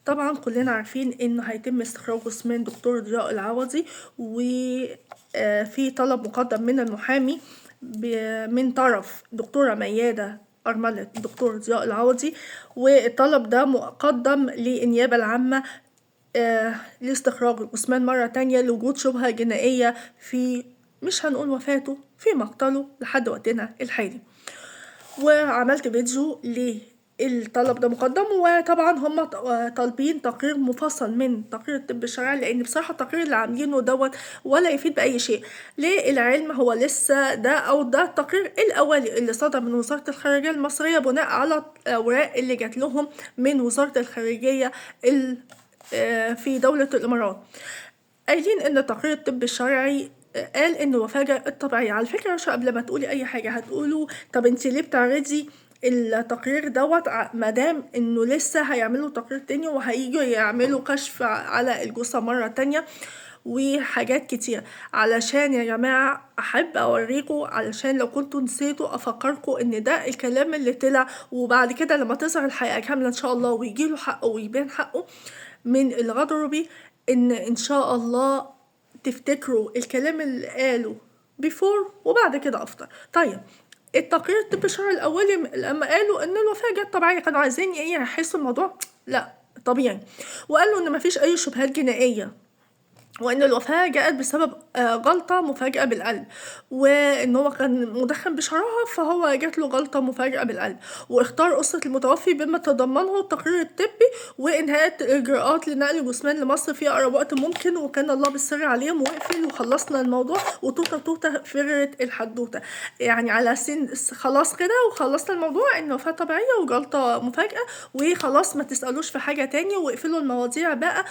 طبعا كلنا عارفين انه هيتم استخراج جثمان دكتور ضياء العوضي، وفي طلب مقدم من المحامي من طرف دكتورة ميادة أرملة الدكتور ضياء العوضي، والطلب ده مقدم للنيابة العامة لاستخراج الجثمان مرة تانية لوجود شبهة جنائية في، مش هنقول وفاته، في مقتله لحد وقتنا الحالي. وعملت فيديو للطلب ده مقدم، وطبعا هم طالبين تقرير مفصل من تقرير الطب الشرعي، لان بصراحه التقرير اللي عاملينه دوت ولا يفيد باي شيء. للعلم هو لسه ده التقرير الاولي اللي صدر من وزاره الخارجيه المصريه بناء على الاوراق اللي جات لهم من وزاره الخارجيه في دوله الامارات. قايلين ان تقرير الطب الشرعي قال ان الوفاة الطبيعية. على فكرة عشان قبل ما تقولي اي حاجة هتقولوا طب انت ليه بتعرضي التقرير دوت مادام انه لسه هيعملوا تقرير تاني وهيجوا يعملوا كشف على الجثة مرة تانية وحاجات كتير. علشان يا جماعة احب اوريكم، علشان لو كنتوا نسيتوا افكركم ان ده الكلام اللي طلع، وبعد كده لما تظهر الحقيقة كاملة ان شاء الله ويجيله حقه ويبان حقه من الغضروبي، ان شاء الله تفتكروا الكلام اللي قاله بيفور وبعد كده افتر. طيب التقرير الطبي الشرعي الاولي لما قالوا ان الوفاه جت طبيعيه كانوا عايزين ايه يحسوا الموضوع لا طبيعي، وقالوا ان مفيش اي شبهات جنائيه، وان الوفاة جاءت بسبب غلطة مفاجئة بالقلب، وان هو كان مدخن بشراهة فهو جات له غلطة مفاجئة بالقلب، واختار أسرة المتوفي بما تضمنه التقرير الطبي وإنهاء الإجراءات لنقل الجثمان لمصر في أقرب وقت ممكن، وكان الله بالسر عليهم وقفل وخلصنا الموضوع وتوتة فرغت الحدوتة. يعني على سن خلاص كده وخلصنا الموضوع إن وفاة طبيعية وجلطة مفاجئة وخلاص، ما تسألوش في حاجة تاني واقفلوا المواضيع بقى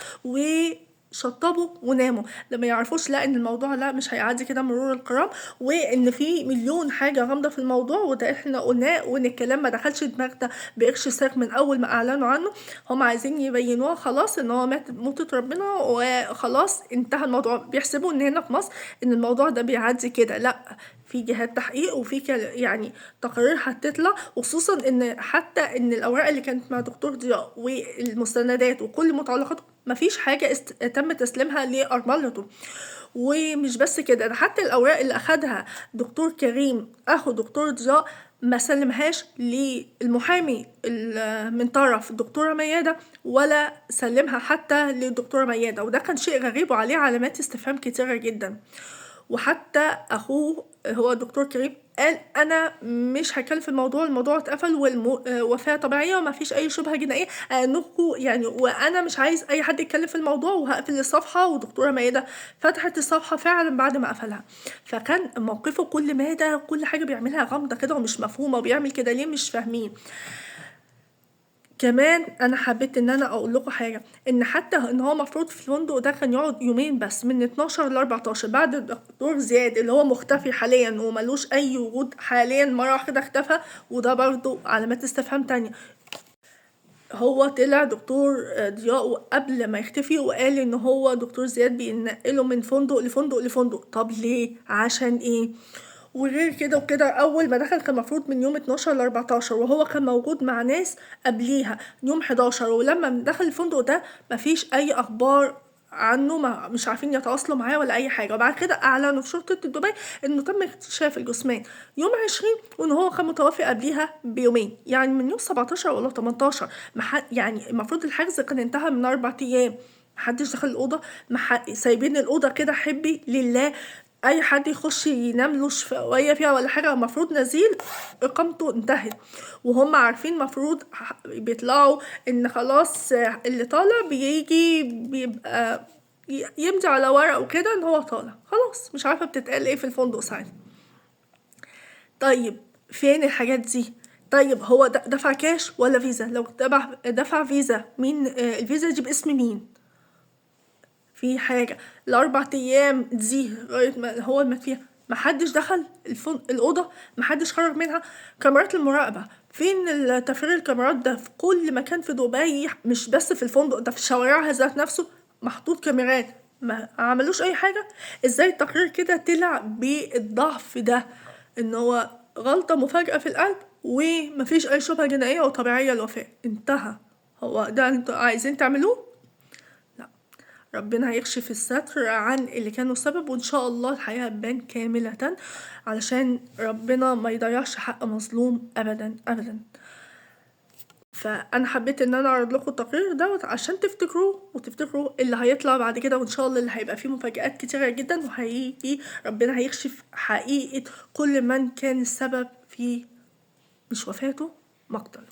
شطبوا وناموا. لما يعرفوش لا ان الموضوع لا مش هيعدي كده مرور الكرام، وان في مليون حاجه غامضه في الموضوع، وده احنا قلناه، وان الكلام ما دخلش دماغنا بقرش ساق من اول ما اعلنوا عنه. هم عايزين يبينوها خلاص ان هو مات موتة ربنا وخلاص انتهى الموضوع. بيحسبوا ان هنا في مصر ان الموضوع ده بيعدي كده، لا، في جهات تحقيق وفي يعني تقارير هتطلع، وخصوصا ان حتى ان الاوراق اللي كانت مع دكتور ضياء والمستندات وكل متعلقاته مفيش حاجة تم تسليمها لأرملته. ومش بس كده، ده حتى الأوراق اللي أخدها دكتور كريم أخو دكتور ضياء ما سلمهاش للمحامي من طرف الدكتورة ميادة، ولا سلمها حتى للدكتورة ميادة، وده كان شيء غريب وعليه علامات استفهام كتيرة جدا. وحتى اخوه هو دكتور كريم قال انا مش هتكلم في الموضوع اتقفل والوفاه طبيعيه وما فيش اي شبهه جنائيه انكم يعني، وانا مش عايز اي حد يتكلم في الموضوع وهقفل الصفحه. ودكتوره ميادة فتحت الصفحه فعلا بعد ما قفلها. فكان موقفه كل مادة كل حاجه بيعملها غامضه كده ومش مفهومه، وبيعمل كده ليه مش فاهمين. كمان انا حبيت ان انا اقول لكم حاجه، ان حتى ان هو مفروض في الفندق ده كان يقعد يومين بس من 12 ل 14 بعد الدكتور زياد اللي هو مختفي حاليا وملوش اي وجود حاليا مره واحده اختفى، وده برضو علامات استفهام تانية. هو طلع دكتور ضياء قبل ما يختفي وقال ان هو دكتور زياد بينقله من فندق لفندق لفندق. طب ليه؟ عشان ايه؟ وغير كده وكده اول ما دخل كان المفروض من يوم 12 ل 14 وهو كان موجود مع ناس قبليها يوم 11، ولما دخل الفندق ده مفيش اي اخبار عنه، ما مش عارفين يتواصلوا معاه ولا اي حاجه. وبعد كده اعلنوا في شرطه دبي انه تم اكتشاف الجثمان يوم 20 وان هو كان متوفي قبليها بيومين، يعني من يوم 17 ولا 18. يعني المفروض الحجز كان انتهى من 4 ايام، محدش دخل الاوضه، سايبين الاوضه كده حبي لله، اي حد يخش ينام له شويه فيها ولا حاجه المفروض نزيل اقامته انتهت. وهم عارفين مفروض بيطلعوا ان خلاص اللي طالع بيجي بيبقى يمضي على ورق وكده ان هو طالع خلاص، مش عارفه بتتقال ايه في الفندق ساعتها. طيب فين الحاجات دي؟ طيب هو دفع كاش ولا فيزا؟ لو دفع فيزا مين الفيزا دي باسم مين؟ في حاجة ال4 أيام دي لغاية ما هو مات فيها محدش دخل الأوضة، محدش خرج منها. كاميرات المراقبة فين؟ تفريغ الكاميرات ده في كل مكان في دبي، مش بس في الفندق ده، في شوارعها ذات نفسه محطوط كاميرات، ما عملوش أي حاجة. ازاي التقرير كده طلع بالضعف ده؟ ان هو غلطة مفاجئة في القلب ومفيش أي شبهة جنائية وطبيعية الوفاة انتهى. هو ده انتوا عايزين تعملوه؟ لا، ربنا هيكشف الستر عن اللي كانوا السبب، وان شاء الله الحقيقة تبان كاملة، علشان ربنا ما يضيعش حق مظلوم ابدا ابدا. فانا حبيت ان انا اعرض لكم التقرير دوت عشان تفتكروه وتفتكروا اللي هيطلع بعد كده، وان شاء الله اللي هيبقى فيه مفاجآت كتيرة جدا، وهيجي ربنا هيكشف حقيقة كل من كان السبب في مش وفاته، مقتله.